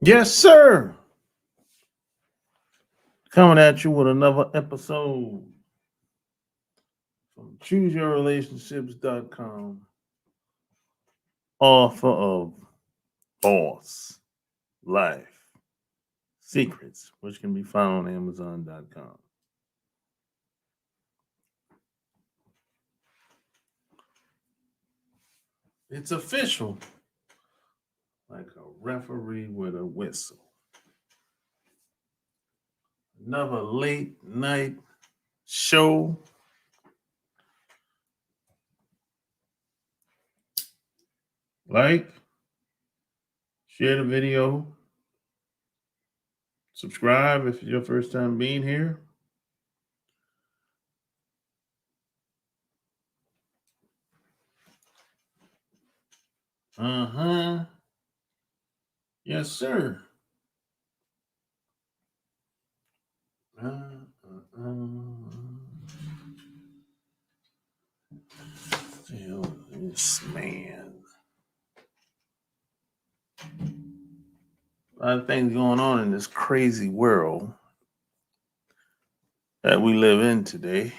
Yes, sir. Coming at you with another episode from ChooseYourRelationships.com, author of Boss Life Secrets, which can be found on Amazon.com. It's official, like a referee with a whistle. Another late night show. Like, share the video, subscribe if it's your first time being here. Uh-huh. Yes, sir. This man. A lot of things going on in this crazy world that we live in today.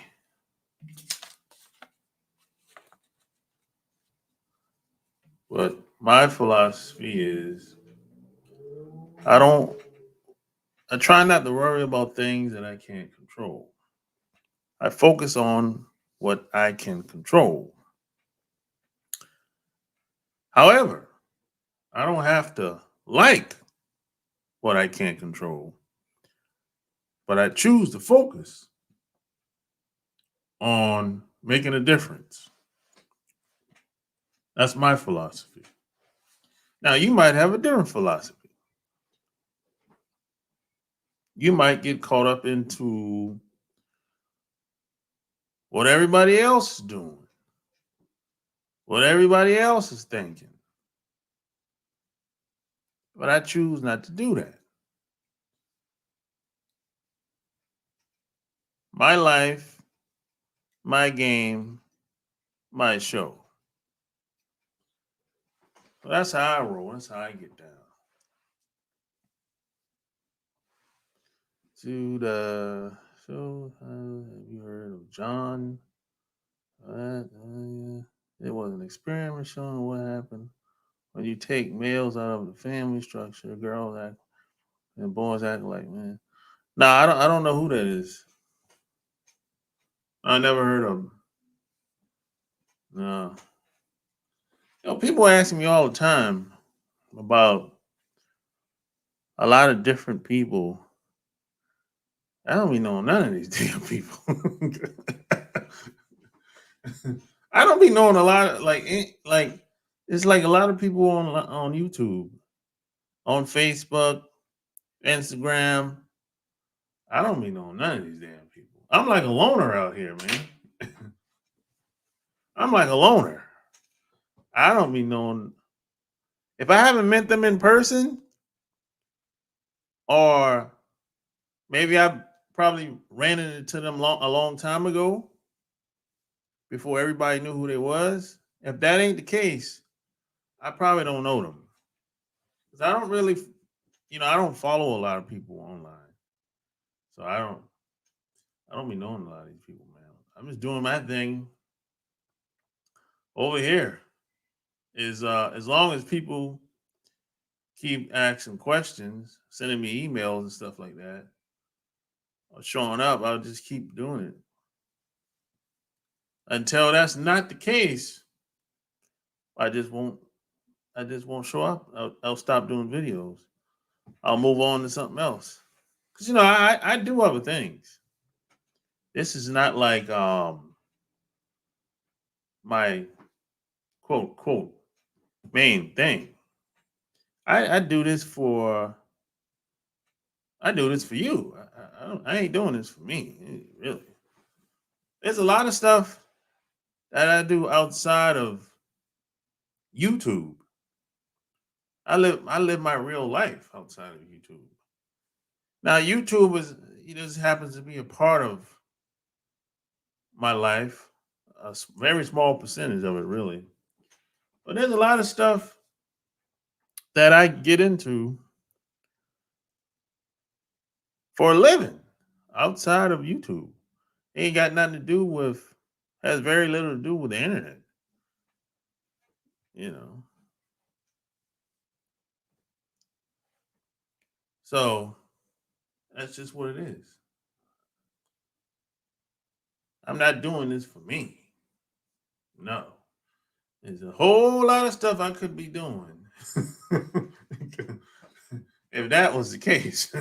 But my philosophy is I try not to worry about things that I can't control. I focus on what I can control. However, I don't have to like what I can't control, but I choose to focus on making a difference. That's my philosophy. Now, you might have a different philosophy. You might get caught up into what everybody else is doing, what everybody else is thinking. But I choose not to do that. My life, my game, my show. So that's how I roll. That's how I get down. To the show, have you heard of John? It was an experiment showing what happened when you take males out of the family structure, girls act and boys act like men. Nah, I don't know who that is. I never heard of him. No. People ask me all the time about a lot of different people. I don't be knowing none of these damn people. I don't be knowing a lot of like it's like a lot of people on YouTube, on Facebook, Instagram. I don't be knowing none of these damn people. I'm like a loner out here, man. I'm like a loner. I don't be knowing if I haven't met them in person, or maybe I probably ran into them a long time ago before everybody knew who they was. If that ain't the case, I probably don't know them. Because I don't really, I don't follow a lot of people online. So I don't be knowing a lot of these people, man. I'm just doing my thing over here. Is as long as people keep asking questions, sending me emails and stuff like that, or showing up, I'll just keep doing it. Until that's not the case, I just won't. I just won't show up. I'll stop doing videos. I'll move on to something else. Because I do other things. This is not like my quote quote main thing. I do this for you. I ain't doing this for me, really. There's a lot of stuff that I do outside of YouTube. I live my real life outside of YouTube. Now YouTube is just happens to be a part of my life, very small percentage of it, really. But there's a lot of stuff that I get into for a living outside of YouTube. It ain't got nothing to do with, has very little to do with the internet, you know. So that's just what it is. I'm not doing this for me. No. There's a whole lot of stuff I could be doing if that was the case.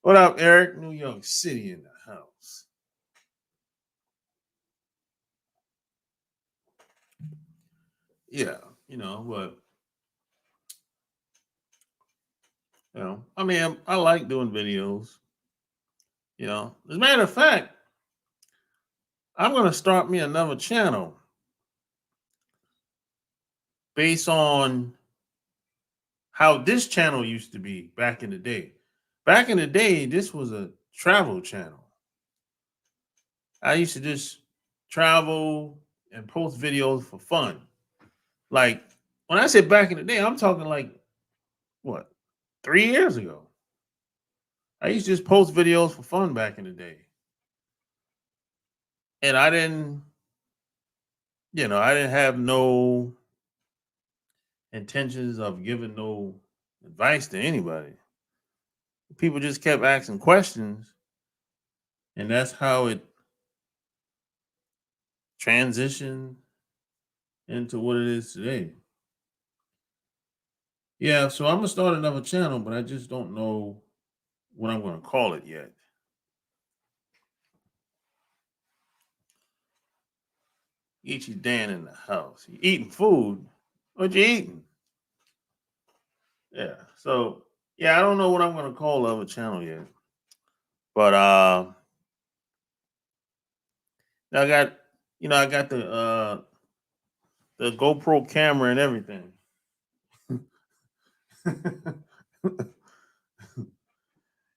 What up, Eric? New York City in the house. Yeah, but I mean, I like doing videos. As a matter of fact, I'm gonna start me another channel based on how this channel used to be back in the day. Back in the day, this was a travel channel. I used to just travel and post videos for fun. Like when I say back in the day, I'm talking like what, 3 years ago. I used to just post videos for fun back in the day. And I didn't have no intentions of giving no advice to anybody. People just kept asking questions, and that's how it transitioned into what it is today. Yeah, so I'm gonna start another channel, but I just don't know what I'm gonna call it yet. Ichi Dan in the house. You eating food? What you eating? Yeah. So yeah, I don't know what I'm gonna call the other channel yet. But I got the GoPro camera and everything.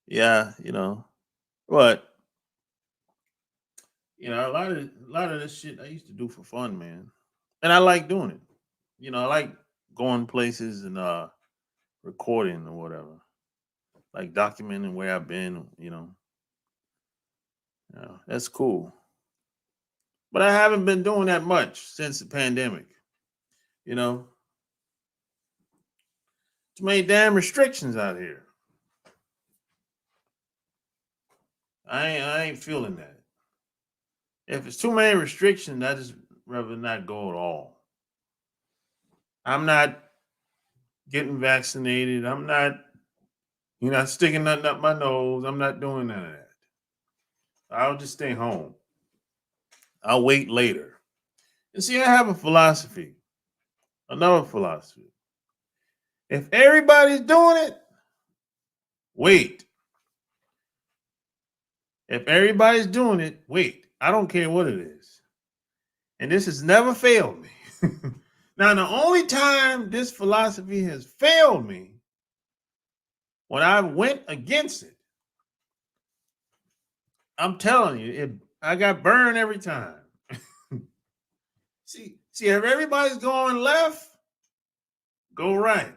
Yeah, but a lot of this shit I used to do for fun, man. And I like doing it. I like going places and recording or whatever. Like documenting where I've been. Yeah, that's cool. But I haven't been doing that much since the pandemic. You know, too many damn restrictions out here. I ain't feeling that. If it's too many restrictions, I just rather not go at all. I'm not getting vaccinated. I'm not, sticking nothing up my nose. I'm not doing none of that. I'll just stay home. I'll wait later. And see, I have a philosophy, another philosophy. If everybody's doing it, wait. If everybody's doing it, wait. I don't care what it is. And this has never failed me. Now, the only time this philosophy has failed me when I went against it, I'm telling you, I got burned every time. See, if everybody's going left, go right.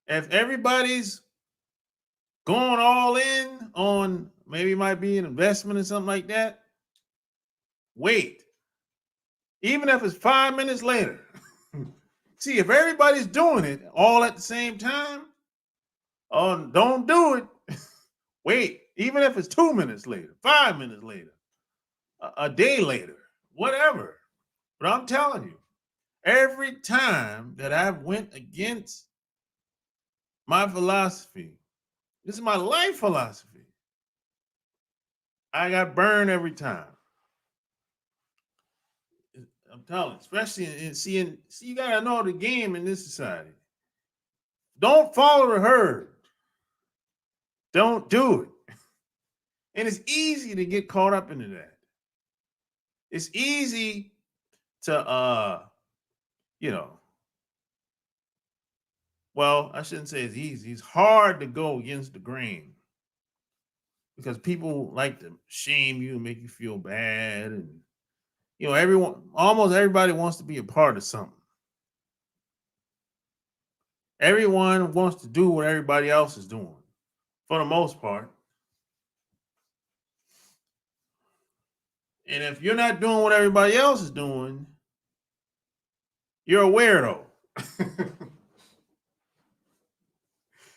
If everybody's going all in on maybe it might be an investment or something like that, wait. Even if it's 5 minutes later. See, if everybody's doing it all at the same time, don't do it. Wait, even if it's 2 minutes later, 5 minutes later, a day later, whatever. But I'm telling you, every time that I've went against my philosophy, this is my life philosophy, I got burned every time. I'm telling you, especially in seeing, you gotta know the game in this society. Don't follow the herd. Don't do it. And it's easy to get caught up into that. It's easy to well, I shouldn't say it's easy. It's hard to go against the grain because people like to shame you and make you feel bad. And, almost everybody wants to be a part of something. Everyone wants to do what everybody else is doing. for the most part. And if you're not doing what everybody else is doing, you're a weirdo.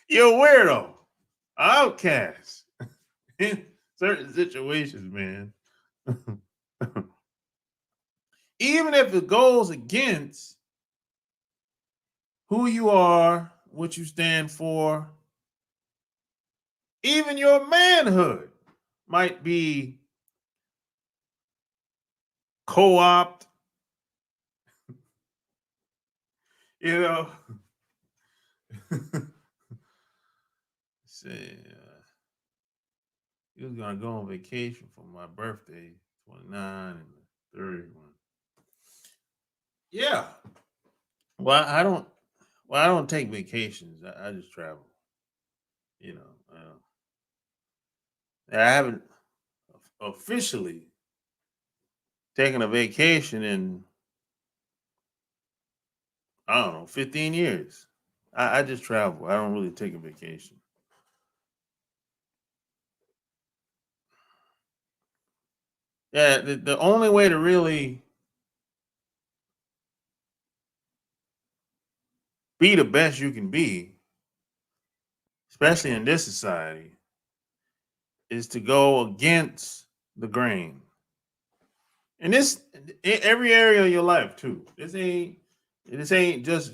You're a weirdo, outcast in certain situations, man. Even if it goes against who you are, what you stand for, even your manhood might be co-opted, you know. Say, he was gonna go on vacation for my birthday, 29 and 31. Yeah. Well, I don't take vacations. I just travel. You know, I haven't officially taken a vacation in, I don't know, 15 years. I just travel. I don't really take a vacation. Yeah, the only way to really be the best you can be, especially in this society, is to go against the grain. And this every area of your life too. This ain't just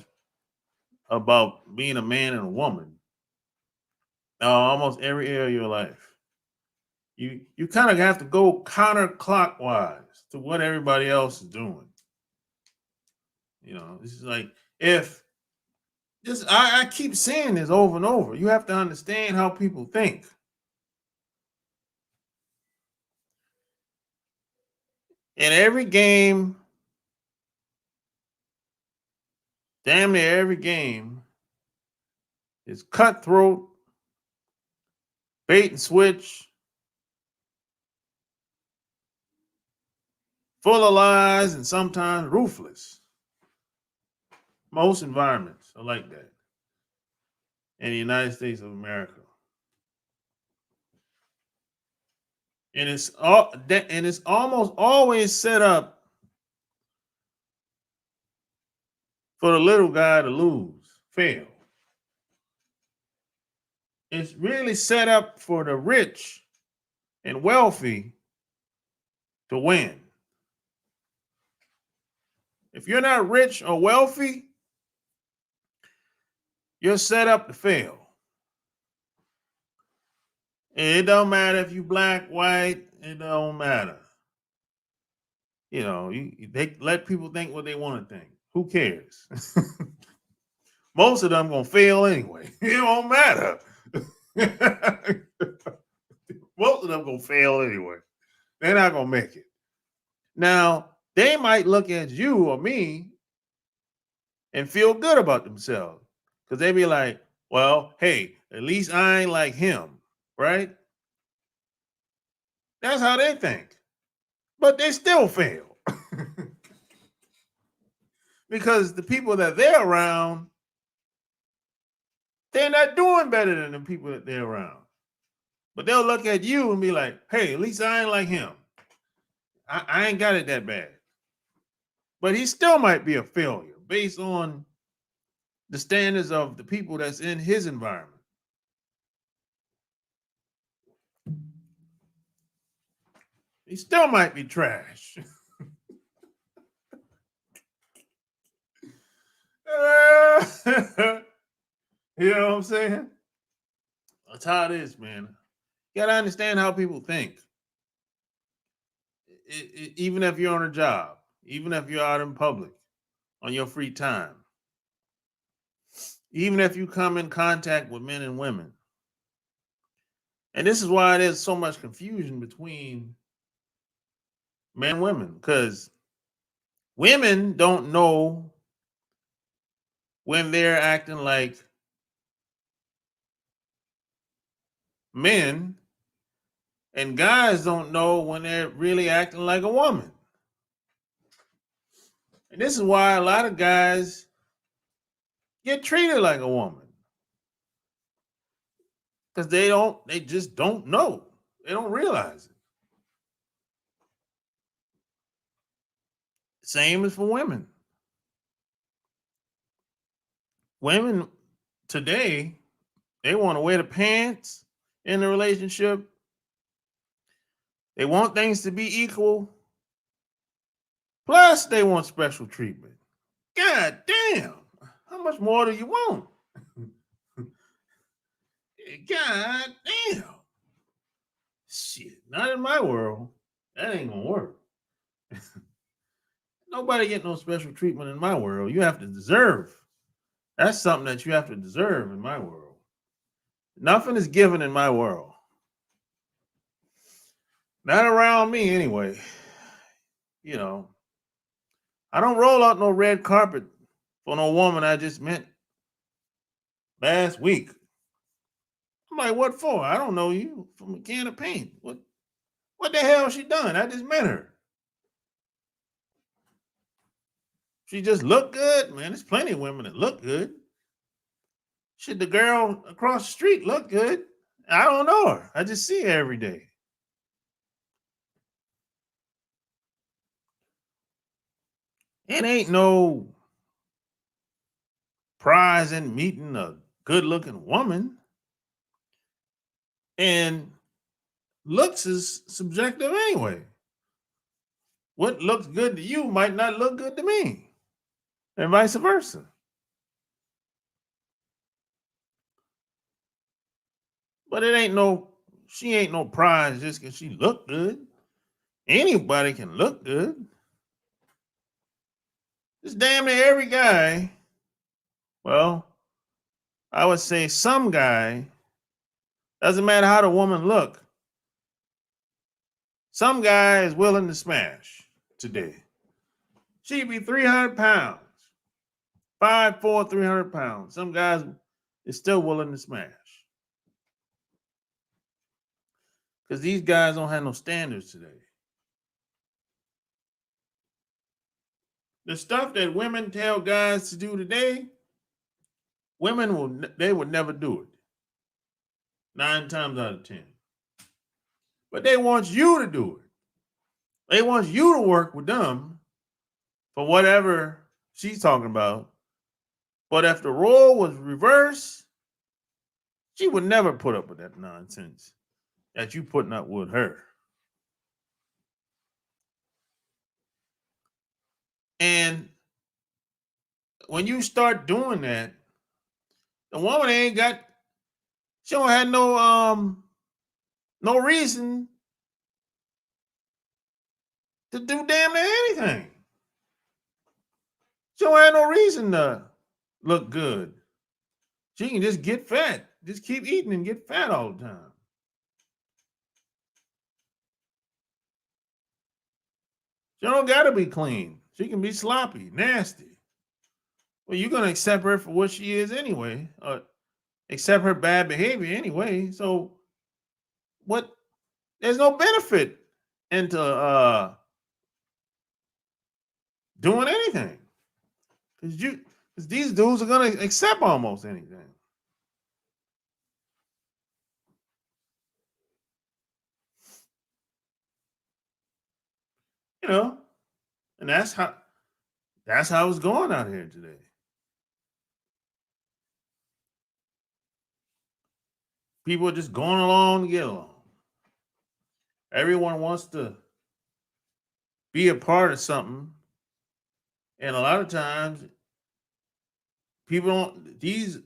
about being a man and a woman. Almost every area of your life. You kind of have to go counterclockwise to what everybody else is doing. You know, this is like if this I keep saying this over and over. You have to understand how people think. In every game, damn near every game, is cutthroat, bait and switch, full of lies, and sometimes ruthless. Most environments are like that in the United States of America. And it's almost always set up for the little guy to lose, fail. It's really set up for the rich and wealthy to win. If you're not rich or wealthy, you're set up to fail. And it don't matter if you black, white, it don't matter. You know, they let people think what they want to think. Who cares? Most of them gonna fail anyway. It don't matter. Most of them gonna fail anyway. They're not gonna make it. Now, they might look at you or me and feel good about themselves. Because they be like, well, hey, at least I ain't like him, right? That's how they think. But they still fail. Because the people that they're around, they're not doing better than the people that they're around. But they'll look at you and be like, hey, at least I ain't like him. I ain't got it that bad. But he still might be a failure based on the standards of the people that's in his environment. He still might be trash. You know what I'm saying? That's how it is, man. You gotta understand how people think. Even if you're on a job, even if you're out in public, on your free time, even if you come in contact with men and women. And this is why there's so much confusion between men and women, because women don't know when they're acting like men, and guys don't know when they're really acting like a woman. And this is why a lot of guys get treated like a woman. because they just don't know. They don't realize it. Same as for women. Women today, they want to wear the pants in the relationship. They want things to be equal. Plus, they want special treatment. God damn. How much more do you want? God damn. Shit. Not in my world. That ain't gonna work. Nobody get no special treatment in my world. You have to deserve. That's something that you have to deserve in my world. Nothing is given in my world. Not around me anyway. You know, I don't roll out no red carpet for no woman I just met last week. I'm like, what for? I don't know you from a can of paint. What the hell she done? I just met her. She just looked good, man. There's plenty of women that look good. Shit, the girl across the street look good. I don't know her. I just see her every day. It ain't no prize in meeting a good-looking woman. And looks is subjective anyway. What looks good to you might not look good to me, and vice versa. But she ain't no prize just because she look good. Anybody can look good. Just damn near every guy. Well, I would say some guy, doesn't matter how the woman look, some guy is willing to smash today. She'd be 300 pounds, 5'4", 300 pounds. Some guys is still willing to smash. Because these guys don't have no standards today. The stuff that women tell guys to do today, they would never do it. 9 times out of 10. But they want you to do it. They want you to work with them for whatever she's talking about. But if the role was reversed, she would never put up with that nonsense that you putting up with her. And when you start doing that, the woman she don't have no reason to do damn near anything. She don't have no reason to look good. She can just get fat. Just keep eating and get fat all the time. She don't gotta be clean. She can be sloppy, nasty. Well, you're gonna accept her for what she is anyway, or accept her bad behavior anyway. So what? There's no benefit into doing anything. Because these dudes are gonna accept almost anything. You know, and that's how it's going out here today. People are just going along to get along. Everyone wants to be a part of something, and a lot of times people don't. These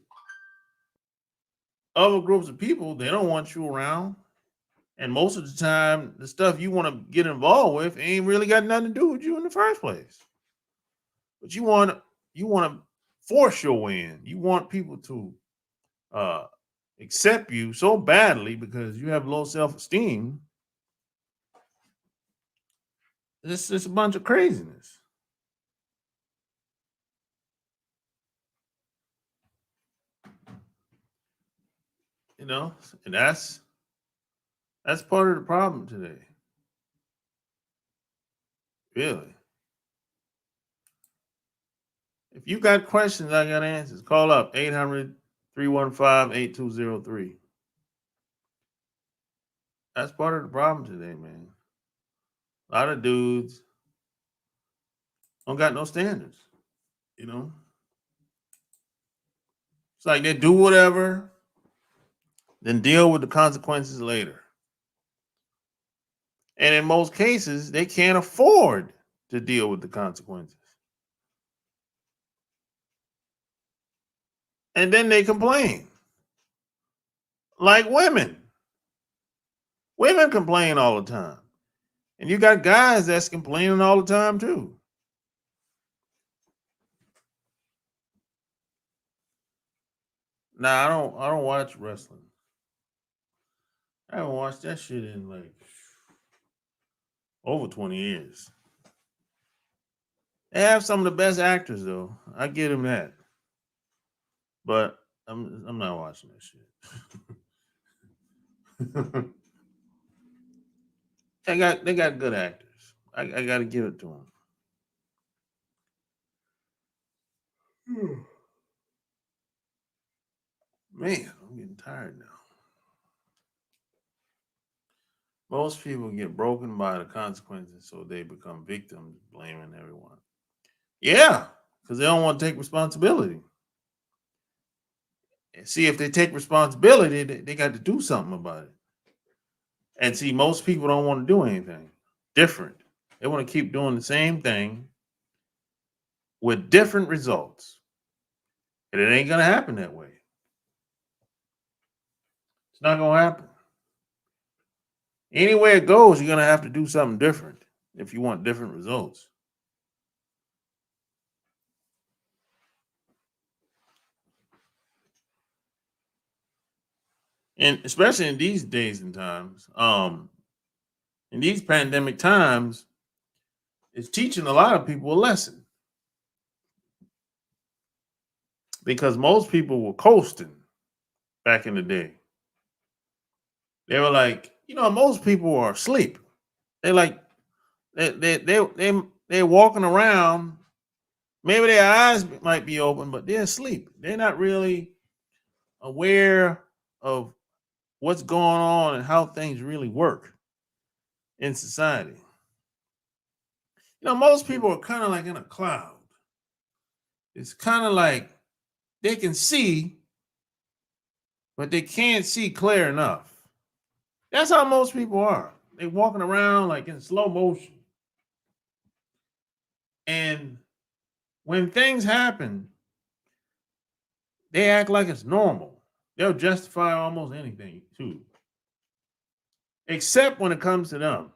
other groups of people, they don't want you around. And most of the time, the stuff you want to get involved with ain't really got nothing to do with you in the first place. But you want to force your way in. You want people to accept you so badly because you have low self-esteem. It's a bunch of craziness. You know, and that's part of the problem today. Really. If you got questions, I got answers. Call up 800-315-8203. That's part of the problem today, man. A lot of dudes don't got no standards. You know, it's like they do whatever, then deal with the consequences later. And in most cases, they can't afford to deal with the consequences. And then they complain. Like women. Women complain all the time. And you got guys that's complaining all the time too. Nah, I don't watch wrestling. I haven't watched that shit in like over 20 years. They have some of the best actors though. I give them that. But I'm not watching that shit. they got good actors. I got to give it to them. Man, I'm getting tired now. Most people get broken by the consequences, so they become victims, blaming everyone. Yeah, because they don't want to take responsibility. And see, if they take responsibility, they got to do something about it. And see, most people don't want to do anything different. They want to keep doing the same thing with different results. And it ain't going to happen that way. It's not going to happen. Anywhere it goes, you're going to have to do something different if you want different results. And especially in these days and times, in these pandemic times, it's teaching a lot of people a lesson. Because most people were coasting back in the day. They were like, most people are asleep. They like they're walking around. Maybe their eyes might be open, but they're asleep. They're not really aware of what's going on and how things really work in society. Most people are kind of like in a cloud. It's kind of like they can see, but they can't see clear enough. That's how most people are. They're walking around like in slow motion. And when things happen, they act like it's normal. They'll justify almost anything too. Except when it comes to them.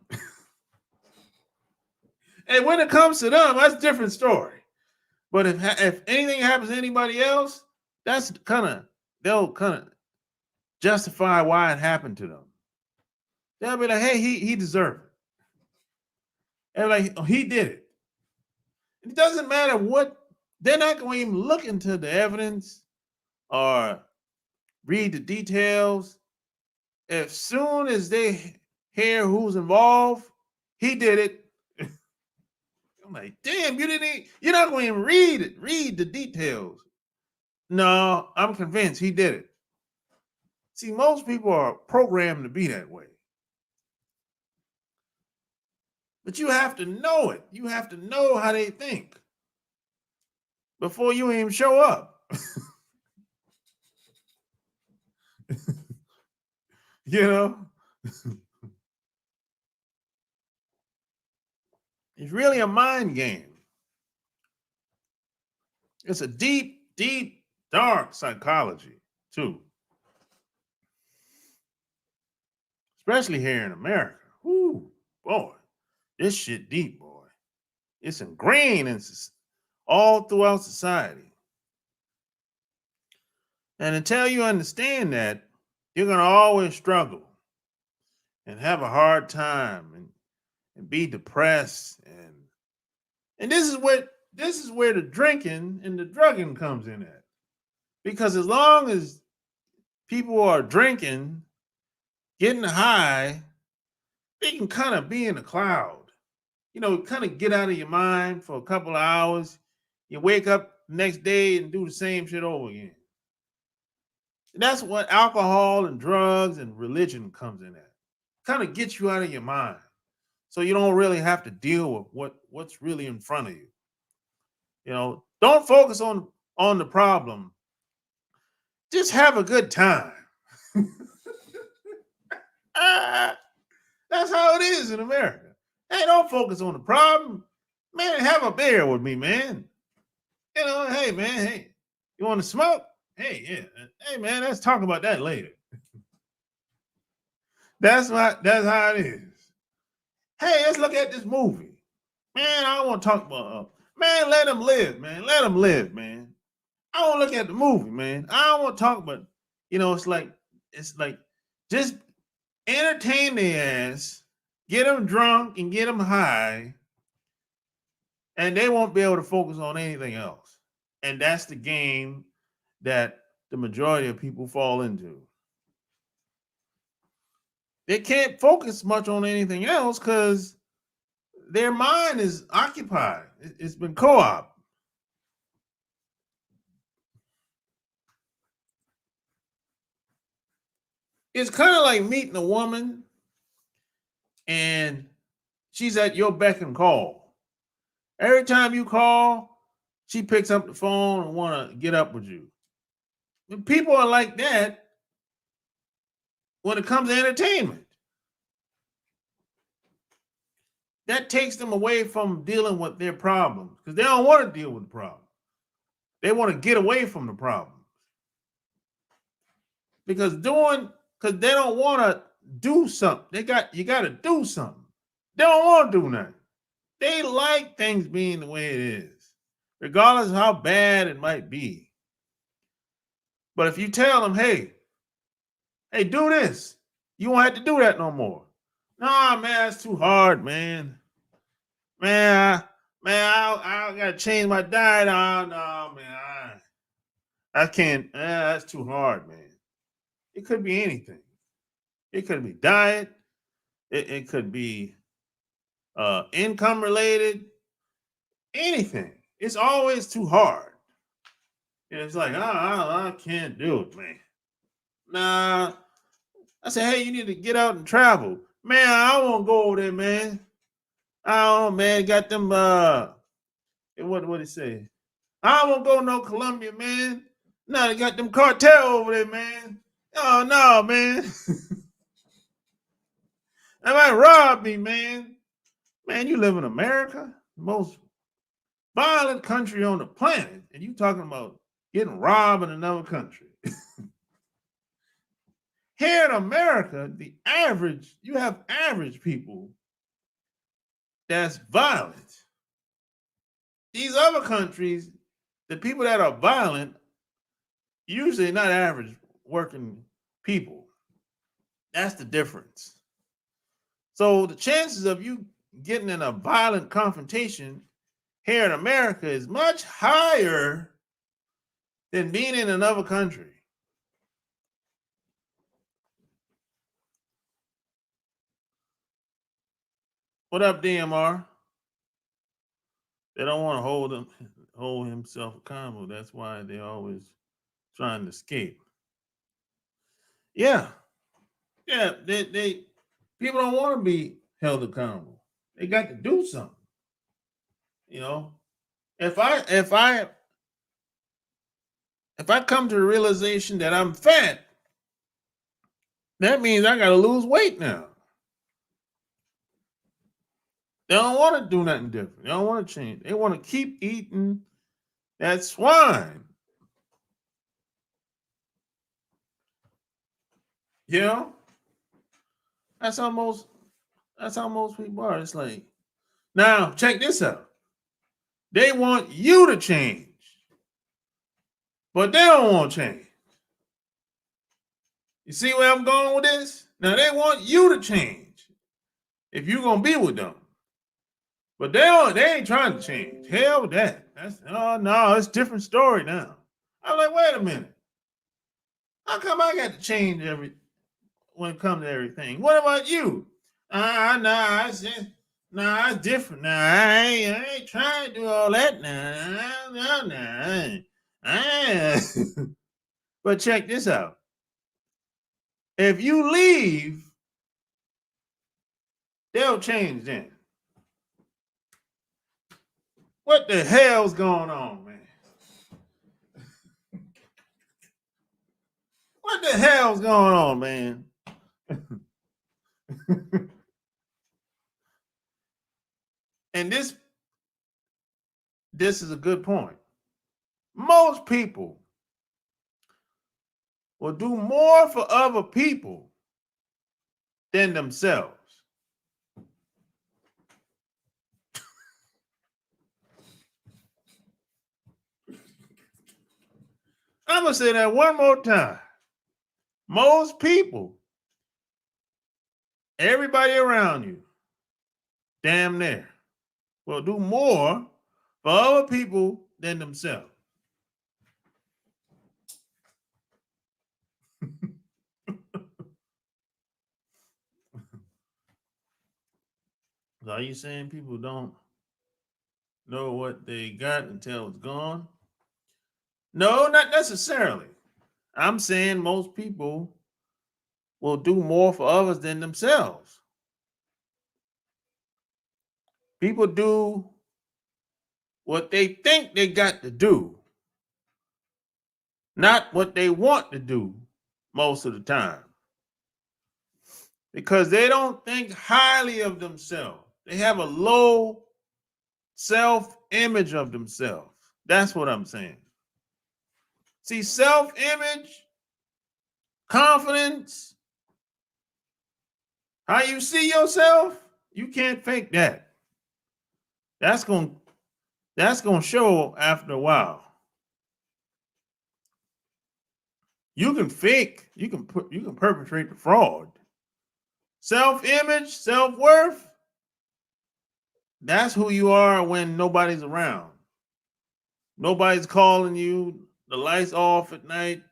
And when it comes to them, that's a different story. But if anything happens to anybody else, they'll kind of justify why it happened to them. They'll be like, hey, he deserved it. And like, oh, he did it. It doesn't matter what, they're not going to even look into the evidence or read the details. As soon as they hear who's involved, he did it. I'm like, damn, you're not going to even read the details. No, I'm convinced he did it. See, most people are programmed to be that way. But you have to know it. You have to know how they think before you even show up. You know? It's really a mind game. It's a deep, deep, dark psychology, too. Especially here in America. Ooh, boy. This shit deep, boy. It's ingrained in all throughout society. And until you understand that, you're going to always struggle and have a hard time and be depressed. And this is where the drinking and the drugging comes in at. Because as long as people are drinking, getting high, they can kind of be in a cloud. Kind of get out of your mind for a couple of hours. You wake up the next day and do the same shit over again. And that's what alcohol and drugs and religion comes in at. kind of get you out of your mind, so you don't really have to deal with what's really in front of you. Don't focus on the problem. Just have a good time. That's how it is in America. Hey, don't focus on the problem. Man, have a beer with me, man. Hey, man, hey, you want to smoke? Hey, yeah. Hey, man, let's talk about that later. That's how it is. Hey, let's look at this movie. Man, I don't want to talk about man, let them live, man. Let them live, man. I don't look at the movie, man. I don't want to talk about, it's like just entertain their ass, get them drunk and get them high, and they won't be able to focus on anything else. And that's the game that the majority of people fall into. They can't focus much on anything else because their mind is occupied. It's been co-opted. It's kind of like meeting a woman and she's at your beck and call. Every time you call, she picks up the phone and want to get up with you. When people are like that when it comes to entertainment. That takes them away from dealing with their problems because they don't want to deal with the problem. They want to get away from the problem. Because they don't want to do something. You got to do something. They don't want to do nothing. They like things being the way it is, regardless of how bad it might be. But if you tell them, hey, do this, you won't have to do that no more. Nah, man, it's too hard, man. I gotta change my diet. Oh, no, man, I can't. That's too hard, man. It could be anything. It could be diet. It could be income related. Anything. It's always too hard. And it's like, I can't do it, man. Nah. I said, hey, you need to get out and travel. Man, I won't go over there, man. I don't know, man. Got them what he say? I won't go no Colombia, man. No, they got them cartel over there, man. Oh no, man. They might rob me, man. Man, you live in America, the most violent country on the planet, and you talking about getting robbed in another country. Here in America, you have average people that's violent. These other countries, the people that are violent, usually not average working people. That's the difference. So the chances of you getting in a violent confrontation here in America is much higher than being in another country. What up, DMR? They don't want to hold himself accountable. That's why they're always trying to escape. Yeah. They people don't want to be held accountable. They got to do something. If I come to the realization that I'm fat, that means I got to lose weight now. They don't want to do nothing different. They don't want to change. They want to keep eating that swine. That's how most people are. It's like, now check this out. They want you to change, but they don't want to change. You see where I'm going with this? Now they want you to change if you're gonna be with them. But they ain't trying to change. Hell with that. It's a different story now. I'm like, wait a minute. How come I got to change when it comes to everything? What about you? It's different now. I ain't trying to do all that now. But check this out. If you leave they'll change then. What the hell's going on, man? What the hell's going on, man? And this is a good point. Most people will do more for other people than themselves. I'm going to say that one more time. Most people, everybody around you, damn near, will do more for other people than themselves. Are you saying people don't know what they got until it's gone? No, not necessarily. I'm saying most people will do more for others than themselves. People do what they think they got to do, not what they want to do most of the time. Because they don't think highly of themselves. They have a low self-image of themselves. That's what I'm saying. See, self-image, confidence, how you see yourself, you can't fake that. That's going to show after a while. You can fake, you can perpetrate the fraud. Self-image, self-worth, that's who you are when nobody's around. Nobody's calling you, the lights off at night.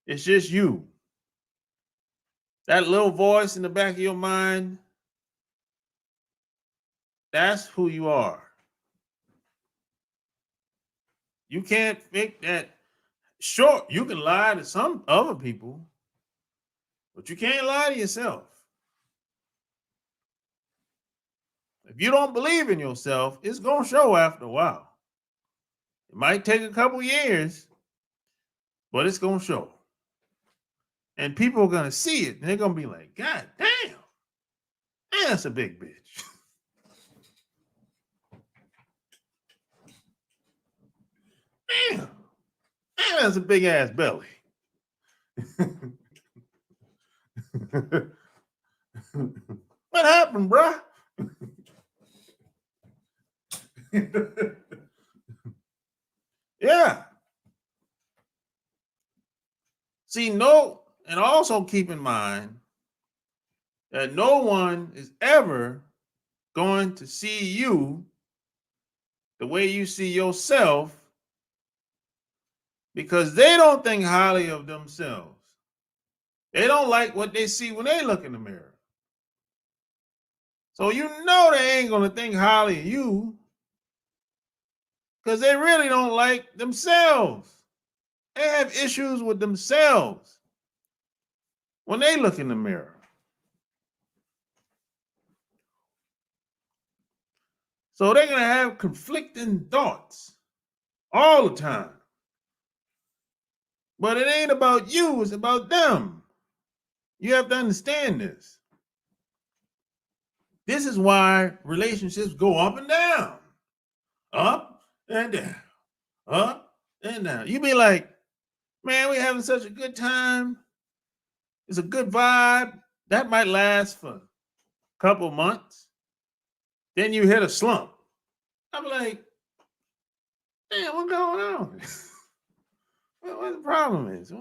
It's just you. That little voice in the back of your mind, that's who you are. You can't fake that. Sure, you can lie to some other people, but you can't lie to yourself. If you don't believe in yourself, it's going to show after a while. It might take a couple years, but it's going to show. And people are going to see it, and they're going to be like, God damn, that's a big bitch. Damn, that's a big ass belly. What happened, bruh? Yeah. See, and also keep in mind that no one is ever going to see you the way you see yourself because they don't think highly of themselves. They don't like what they see when they look in the mirror. So you know they ain't going to think highly of you because they really don't like themselves. They have issues with themselves when they look in the mirror. So they're going to have conflicting thoughts all the time. But it ain't about you, it's about them. You have to understand this. This is why relationships go up and down, up and down, up and down. You be like, man, we're having such a good time. It's a good vibe. That might last for a couple months. Then you hit a slump. I'm like, damn, what's going on? What the problem is?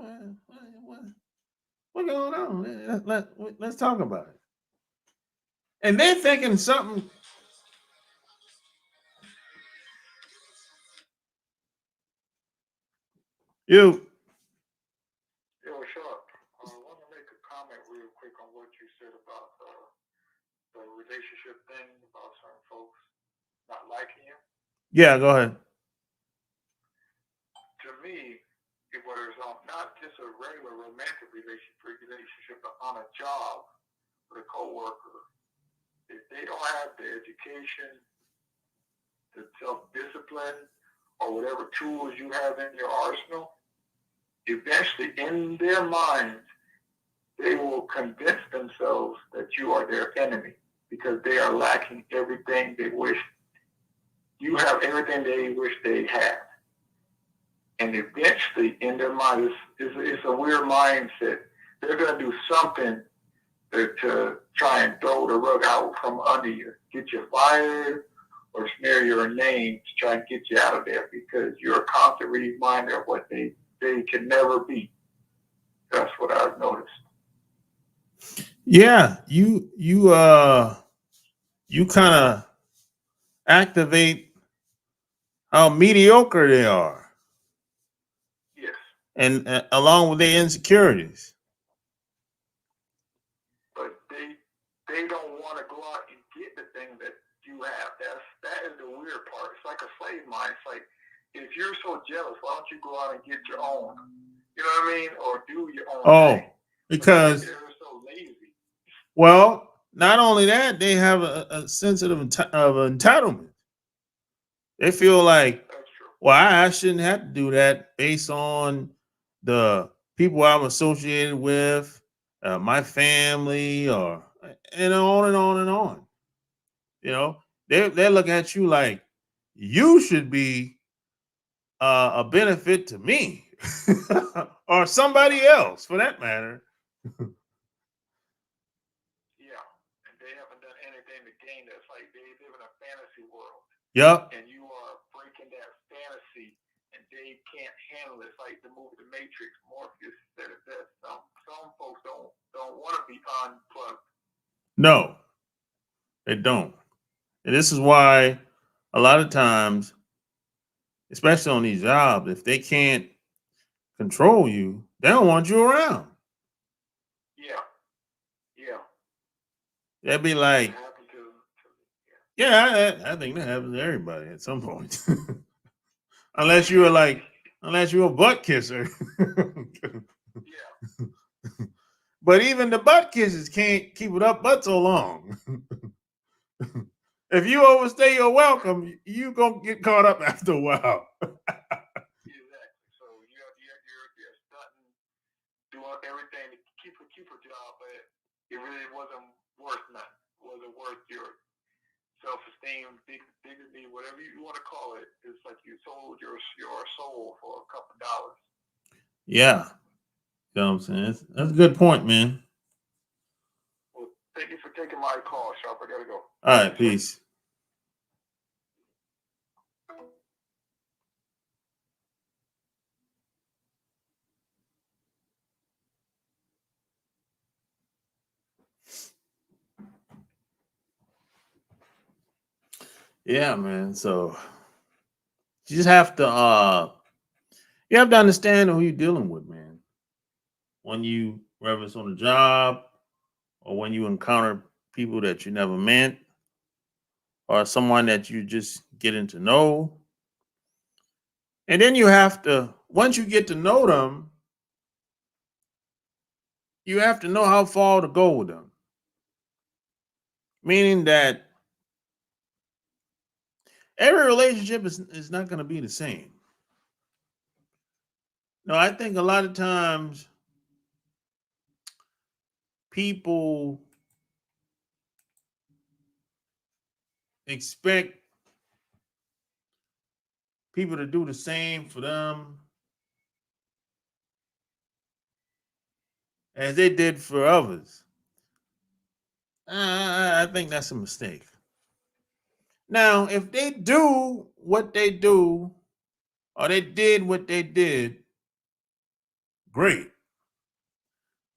What's going on? Let's talk about it. And they're thinking something. You. Yo, Sharp, I want to make a comment real quick on what you said about the relationship thing, about certain folks not liking you. Yeah, go ahead. To me, it was not just a regular romantic relationship, but on a job with a coworker. if they don't have the education, the self-discipline, or whatever tools you have in your arsenal, eventually in their minds, they will convince themselves that you are their enemy because they are lacking everything they wish. You have everything they wish they had. And eventually, in their mind, it's a weird mindset. They're going to do something to try and throw the rug out from under you, get you fired, or smear your name to try and get you out of there because you're a constant reminder of what they can never be. That's what I've noticed. Yeah, you kind of activate how mediocre they are, Yes. and along with their insecurities. But they don't want to go out and get the thing that you have. That is the weird part. It's like a slave mind. It's like if you're so jealous, why don't you go out and get your own? You know what I mean? Or do your own thing. Because they're so lazy. Well, not only that, they have a sense of entitlement. They feel like, well, I shouldn't have to do that based on the people I'm associated with, my family, or and on and on and on. You know, they look at you like you should be a benefit to me or somebody else, for that matter. Yeah, and they haven't done anything to gain that. It's like they live in a fantasy world. Yep. And you are breaking that fantasy, and they can't handle it. It's like the movie The Matrix. Morpheus said it best. Some folks don't want to be unplugged. No, they don't. And this is why a lot of times, especially on these jobs, if they can't control you, they don't want you around. Yeah. Yeah. They'd be like, yeah, I think that happens to everybody at some point. unless you're a butt kisser. Yeah. But even the butt kissers can't keep it up but so long. If you overstay your welcome, you gonna get caught up after a while. Exactly. So you're stunting, doing everything to keep a job, but it really wasn't worth nothing. It wasn't worth your self-esteem, dignity, whatever you want to call it. It's like you sold your soul for a couple dollars. Yeah. You know what I'm saying? That's a good point, man. Well, thank you for taking my call, Sharp. I gotta go. All right, peace. Yeah, man. So you just have to understand who you're dealing with, man. When you, whether it's on a job or when you encounter people that you never met or someone that you just getting to know. And then you have to, once you get to know them, you have to know how far to go with them. Meaning that every relationship is not going to be the same. No, I think a lot of times people expect people to do the same for them as they did for others. I think that's a mistake. Now, if they do what they do or they did what they did, great.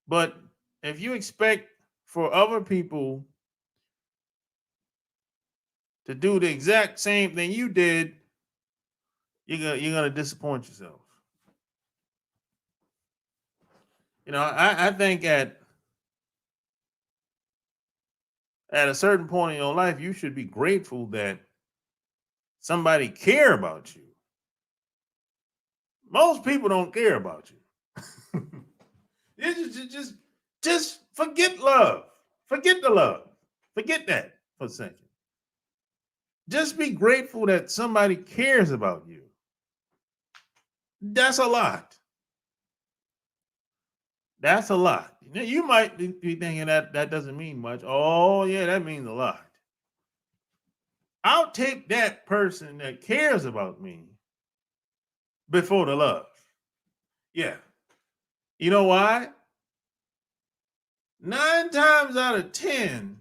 But if you expect for other people to do the exact same thing you did, you're gonna disappoint yourself. You know, I think at a certain point in your life, you should be grateful that somebody care about you. Most people don't care about you. just forget love. Forget the love. Forget that. for a second. Just be grateful that somebody cares about you. That's a lot. That's a lot. You might be thinking that doesn't mean much. Oh, yeah, that means a lot. I'll take that person that cares about me before the love. Yeah. You know why? 9 times out of 10,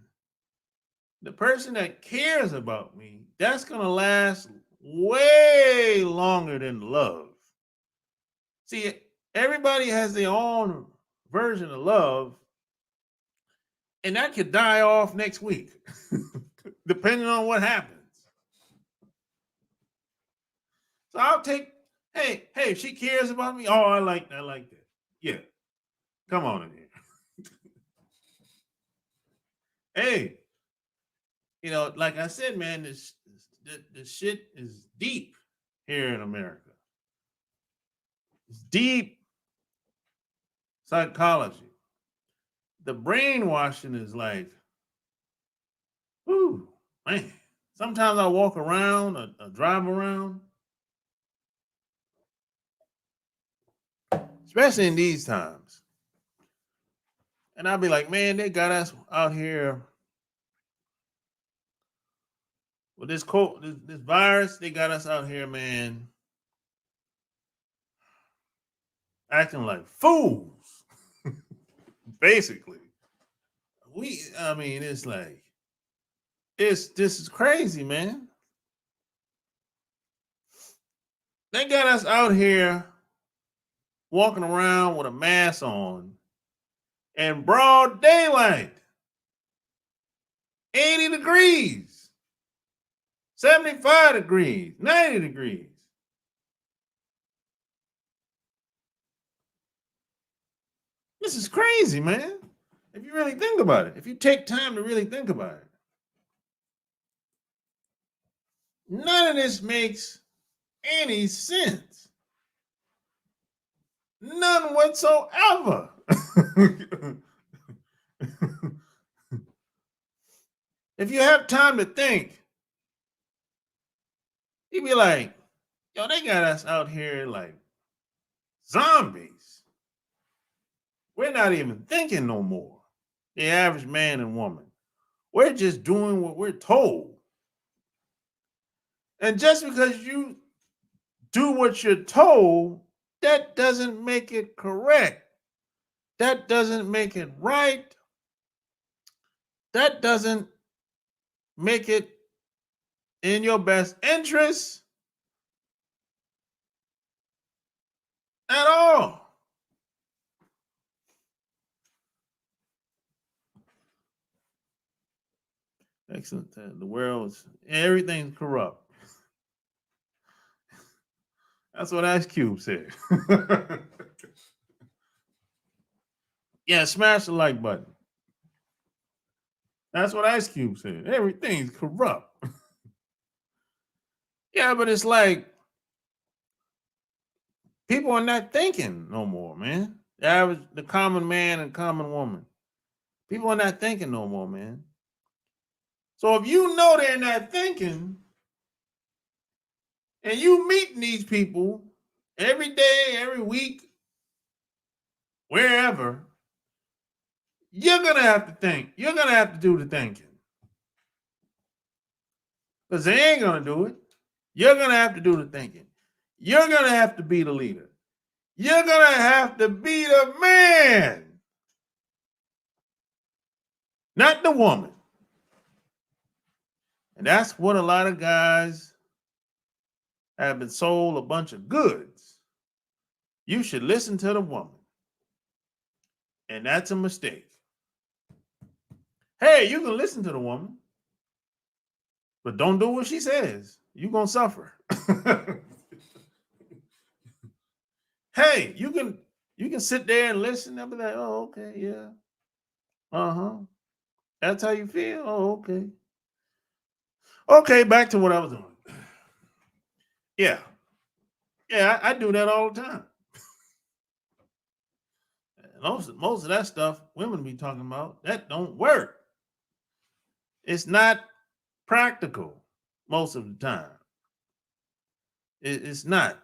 the person that cares about me, that's going to last way longer than love. See, everybody has their own version of love, and that could die off next week, depending on what happens. So I'll take, hey, if she cares about me, oh, I like that. Yeah, come on in here. Hey, like I said, man, this shit is deep here in America. It's deep psychology. The brainwashing is like, whoo, man. Sometimes I walk around or drive around, especially in these times. And I'll be like, man, they got us out here with this virus. They got us out here, man, acting like fools. Basically, it's like, this is crazy, man. They got us out here walking around with a mask on in broad daylight, 80 degrees, 75 degrees, 90 degrees. This is crazy, man. If you really think about it, if you take time to really think about it, none of this makes any sense. None whatsoever. If you have time to think, you'd be like, yo, they got us out here like zombies. We're not even thinking no more. The average man and woman. We're just doing what we're told. And just because you do what you're told, that doesn't make it correct. That doesn't make it right. That doesn't make it in your best interest at all. Excellent. The world is, everything's corrupt. That's what Ice Cube said. Yeah, smash the like button. That's what Ice Cube said. Everything's corrupt. Yeah, but it's like people are not thinking no more, man. The common man and common woman. People are not thinking no more, man. So if you know they're not thinking, and you meeting these people every day, every week, wherever, you're going to have to think. You're going to have to do the thinking. Because they ain't going to do it. You're going to have to do the thinking. You're going to have to be the leader. You're going to have to be the man, not the woman. And that's what a lot of guys have been sold a bunch of goods. You should listen to the woman. And that's a mistake. Hey, you can listen to the woman, but don't do what she says. You're going to suffer. Hey, you can sit there and listen and be like, oh, okay, yeah. Uh-huh. That's how you feel? Oh, okay. Okay, back to what I was doing. Yeah. Yeah, I do that all the time. Most of that stuff women be talking about, that don't work. It's not practical most of the time. It's not.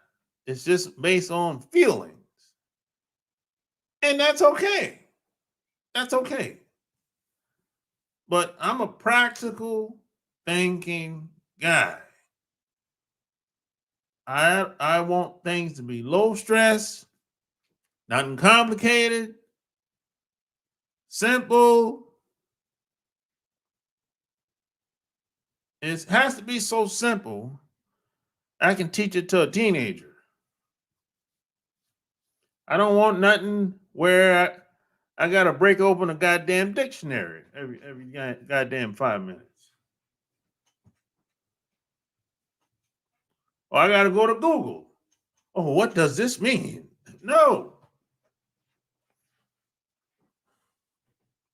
It's just based on feelings. And that's okay. That's okay. But I'm a practical thinking guy. I want things to be low stress, nothing complicated, simple. It has to be so simple I can teach it to a teenager. I don't want nothing where I got to break open a goddamn dictionary every goddamn 5 minutes. Or I got to go to Google. Oh, what does this mean? No.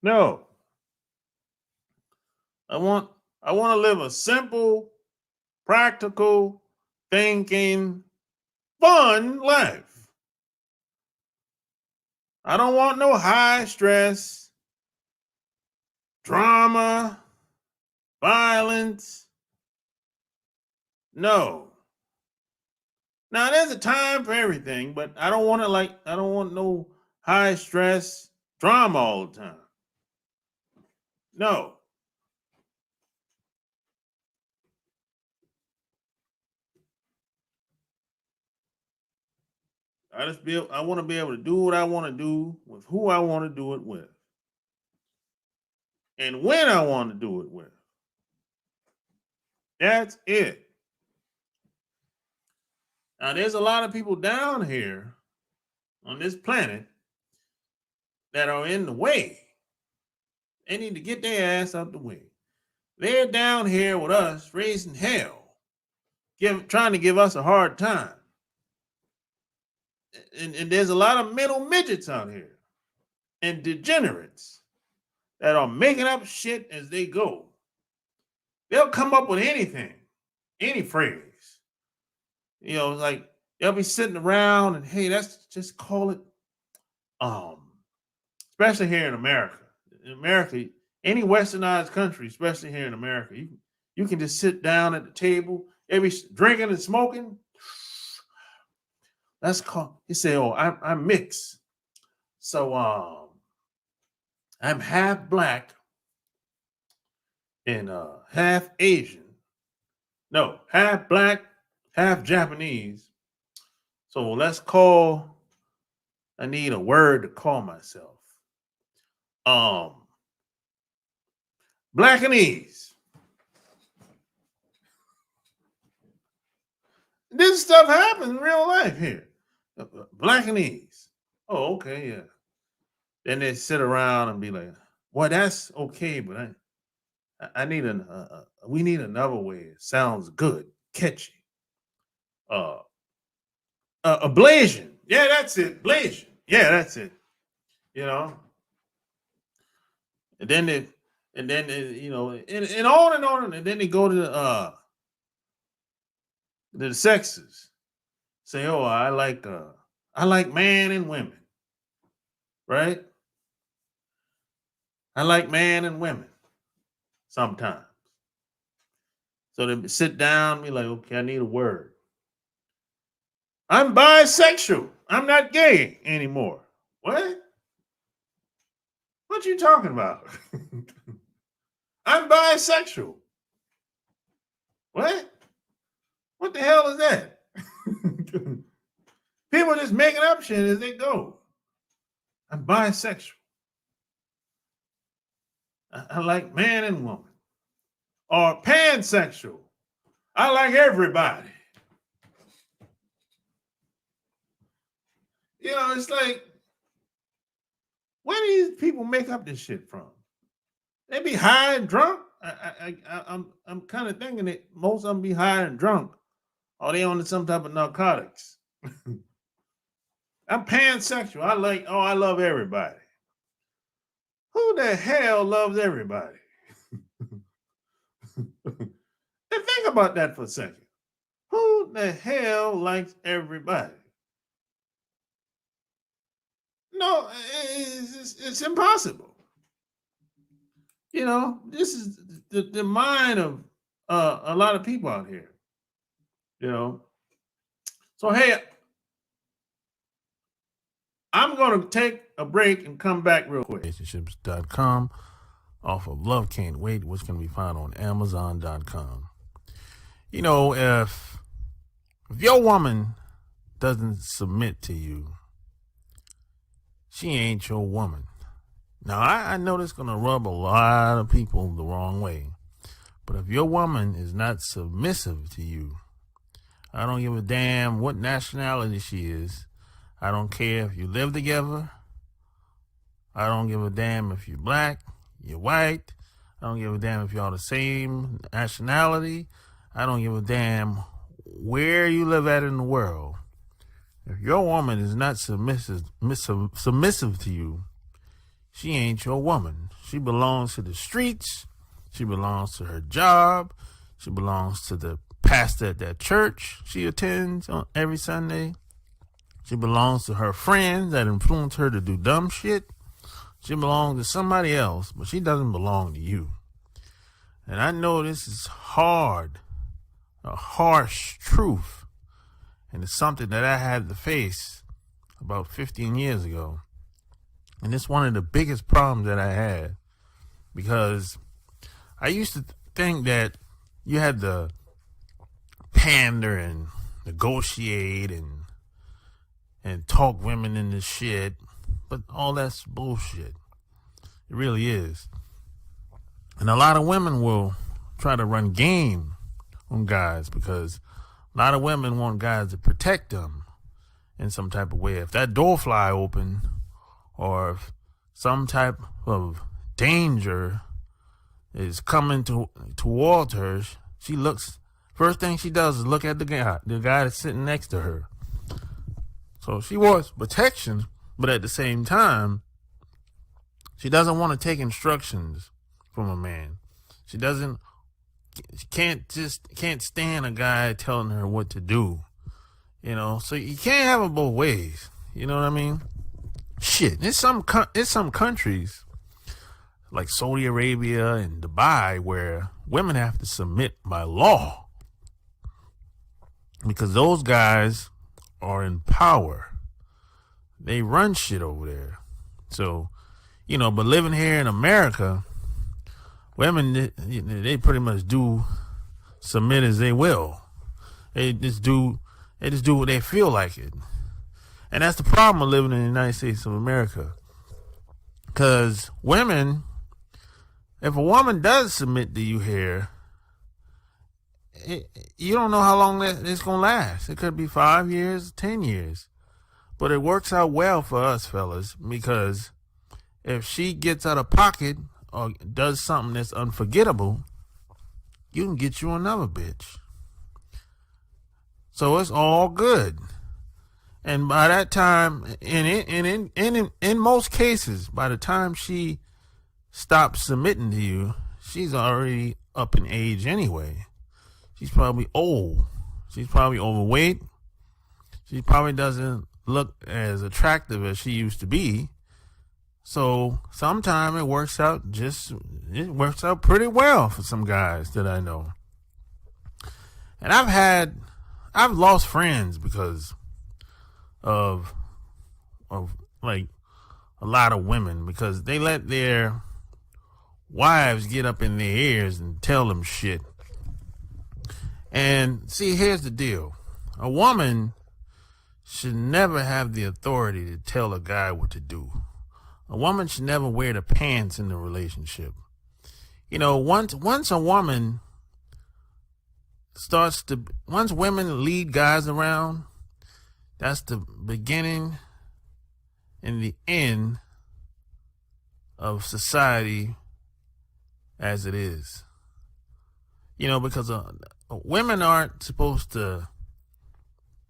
No. I want to live a simple, practical, thinking, fun life. I don't want no high stress, drama, violence. No. Now there's a time for everything, but I don't want no high stress drama all the time. No. I want to be able to do what I want to do with who I want to do it with. And when I want to do it with. That's it. Now there's a lot of people down here on this planet that are in the way. They need to get their ass out the way. They're down here with us raising hell, trying to give us a hard time. And there's a lot of mental midgets out here and degenerates that are making up shit as they go. They'll come up with anything, any phrase. You know, like they'll be sitting around and hey, let's just call it especially here in America. In America, any westernized country, especially here in America, you can just sit down at the table, every drinking and smoking. That's called. You say, "Oh, I'm mixed, so I'm half black and half Asian. No, half black, half Japanese. So let's call. I need a word to call myself. Blackanese. This stuff happens in real life here. Blackanese. Oh, okay, yeah. Then they sit around and be like, "Well, that's okay, but I need we need another way. It sounds good, catchy. Ablation. Yeah, that's it. Ablation. Yeah, that's it. You know." And then you know, and on, and then they go to the sexes. Say, "Oh, I like man and women, right? I like man and women sometimes." So they sit down and be like, "Okay, I need a word. I'm bisexual. I'm not gay anymore." What? What you talking about? I'm bisexual. What? What the hell is that? People just making up shit as they go. I'm bisexual. I like man and woman. Or pansexual. I like everybody. You know, it's like, where do these people make up this shit from? They be high and drunk. I'm kind of thinking that most of them be high and drunk, or they on some type of narcotics. I'm pansexual. I love everybody. Who the hell loves everybody? And think about that for a second. Who the hell likes everybody? No, it's impossible. You know, this is the mind of a lot of people out here. You know, so hey, I'm going to take a break and come back real quick. Relationships.com off of Love Can't Wait, which can be found on Amazon.com. You know, if your woman doesn't submit to you, she ain't your woman. Now, I know this is going to rub a lot of people the wrong way. But if your woman is not submissive to you, I don't give a damn what nationality she is. I don't care if you live together. I don't give a damn if you're black, you're white. I don't give a damn if y'all the same nationality. I don't give a damn where you live at in the world. If your woman is not submissive to you, she ain't your woman. She belongs to the streets. She belongs to her job. She belongs to the pastor at that church she attends on every Sunday. She belongs to her friends that influence her to do dumb shit. She belongs to somebody else, but she doesn't belong to you. And I know this is hard, a harsh truth. And it's something that I had to face about 15 years ago. And it's one of the biggest problems that I had, because I used to think that you had to pander and negotiate and talk women into shit, but all that's bullshit. It really is. And a lot of women will try to run game on guys because a lot of women want guys to protect them in some type of way. If that door fly open, or if some type of danger is coming towards her, she looks, first thing she does is look at the guy that's sitting next to her. So she wants protection, but at the same time, she doesn't want to take instructions from a man. She can't stand a guy telling her what to do. You know, so you can't have it both ways. You know what I mean? Shit, there's some countries like Saudi Arabia and Dubai where women have to submit by law because those guys are in power. They run shit over there. So, you know, but living here in America, women, they pretty much do submit as they will. They just do what they feel like it. And that's the problem of living in the United States of America. Because women, if a woman does submit to you here, you don't know how long it's going to last. It could be 5 years, 10 years. But it works out well for us fellas, because if she gets out of pocket or does something that's unforgettable, you can get you another bitch. So it's all good. And by that time, in most cases, by the time she stops submitting to you, she's already up in age anyway. She's probably old. She's probably overweight. She probably doesn't look as attractive as she used to be. So sometimes it works out pretty well for some guys that I know. And I've lost friends because of like a lot of women, because they let their wives get up in their ears and tell them shit. And see, here's the deal. A woman should never have the authority to tell a guy what to do. A woman should never wear the pants in the relationship. You know, once a woman once women lead guys around, that's the beginning and the end of society as it is. You know, because women aren't supposed to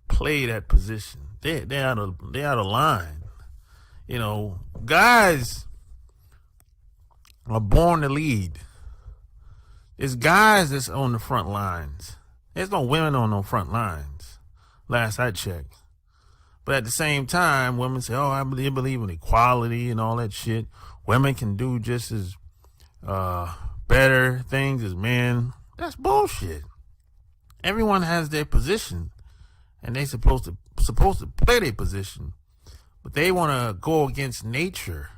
play that position. They're out of line. You know, guys are born to lead. It's guys that's on the front lines. There's no women on no front lines, last I checked. But at the same time, women say, oh, I believe in equality and all that shit. Women can do just as better things as men. That's bullshit. Everyone has their position, and they supposed to play their position, but they want to go against nature.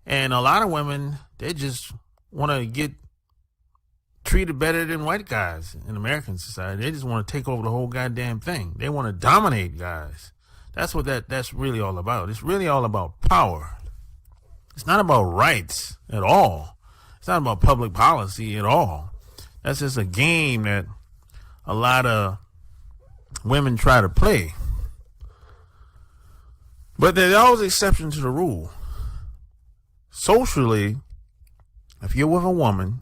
And a lot of women, they just want to get treated better than white guys in American society. They just want to take over the whole goddamn thing. They want to dominate guys. That's what that's really all about. It's really all about power. It's not about rights at all. It's not about public policy at all. That's just a game that a lot of women try to play. But there's always exception to the rule. Socially, if you're with a woman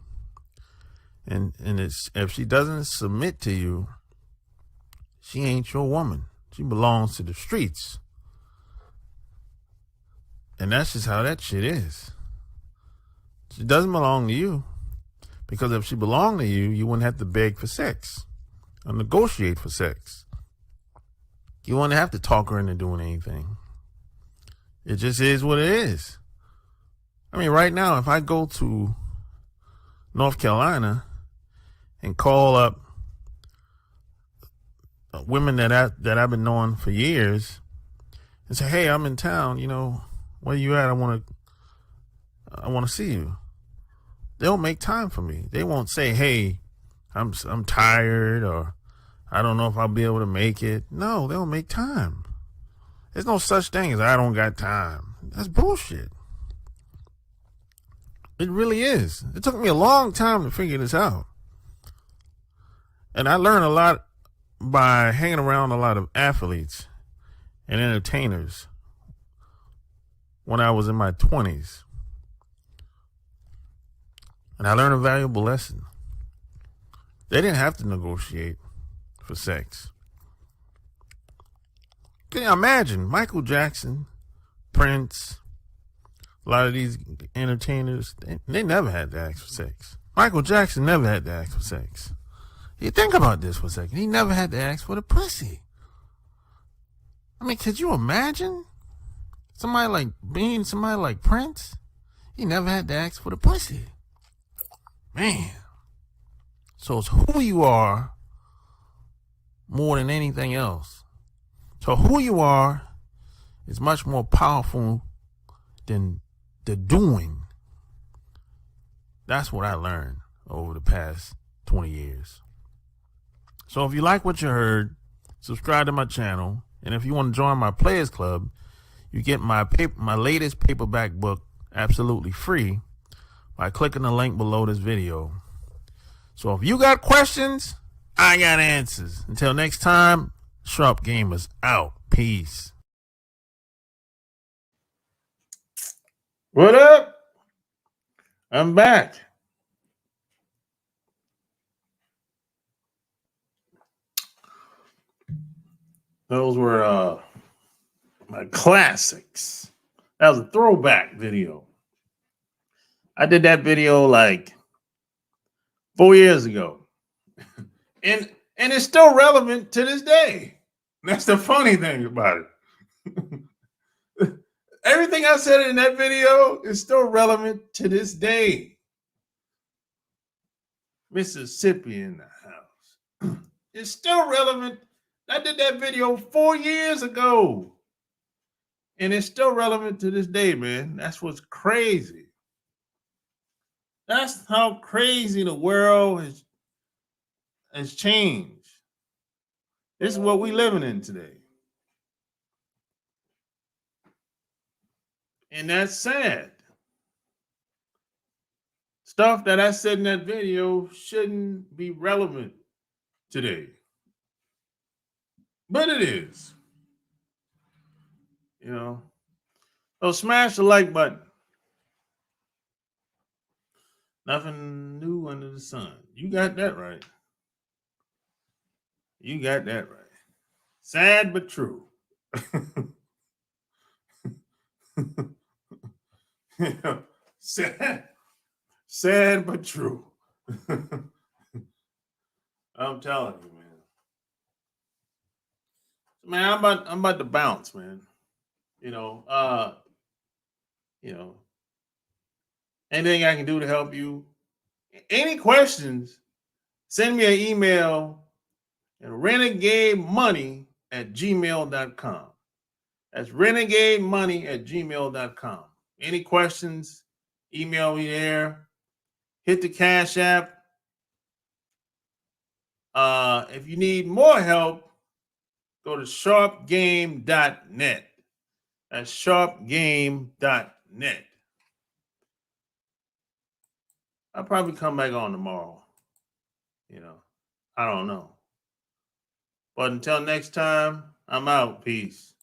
and if she doesn't submit to you, she ain't your woman. She belongs to the streets. And that's just how that shit is. She doesn't belong to you. Because if she belonged to you, you wouldn't have to beg for sex or negotiate for sex. You wouldn't have to talk her into doing anything. It just is what it is. I mean, right now, if I go to North Carolina and call up women that I've been knowing for years and say, "Hey, I'm in town, where you at? I want to see you." They'll make time for me. They won't say, "Hey, I'm tired," or "I don't know if I'll be able to make it." No, they'll make time. There's no such thing as "I don't got time." That's bullshit. It really is. It took me a long time to figure this out. And I learned a lot by hanging around a lot of athletes and entertainers when I was in my 20s. And I learned a valuable lesson. They didn't have to negotiate for sex. Can you imagine Michael Jackson, Prince, a lot of these entertainers, they never had to ask for sex. Michael Jackson never had to ask for sex. You think about this for a second. He never had to ask for the pussy. I mean, could you imagine somebody like Prince? He never had to ask for the pussy. Man. So it's who you are more than anything else. So who you are is much more powerful than the doing. That's what I learned over the past 20 years. So if you like what you heard, subscribe to my channel. And if you want to join my Players Club, you get my latest paperback book absolutely free by clicking the link below this video. So if you got questions, I got answers. Until next time, Sharp Gamers out. Peace. What up? I'm back. Those were my classics. That was a throwback video. I did that video like 4 years ago. And it's still relevant to this day. That's the funny thing about it. Everything I said in that video is still relevant to this day. Mississippi in the house. It's still relevant. I did that video 4 years ago. And it's still relevant to this day, man. That's what's crazy. That's how crazy the world has changed. This is what we're living in today. And that's sad. Stuff that I said in that video shouldn't be relevant today. But it is. So smash the like button. Nothing new under the sun. You got that right. You got that right. Sad but true. Sad but true. I'm telling you, man. I'm about to bounce, man. Anything I can do to help you? Any questions? Send me an email at renegademoney@gmail.com. That's renegademoney@gmail.com. Any questions? Email me there. Hit the Cash App. If you need more help, go to SharpGame.net. That's SharpGame.net. I'll probably come back on tomorrow. I don't know. But until next time, I'm out. Peace.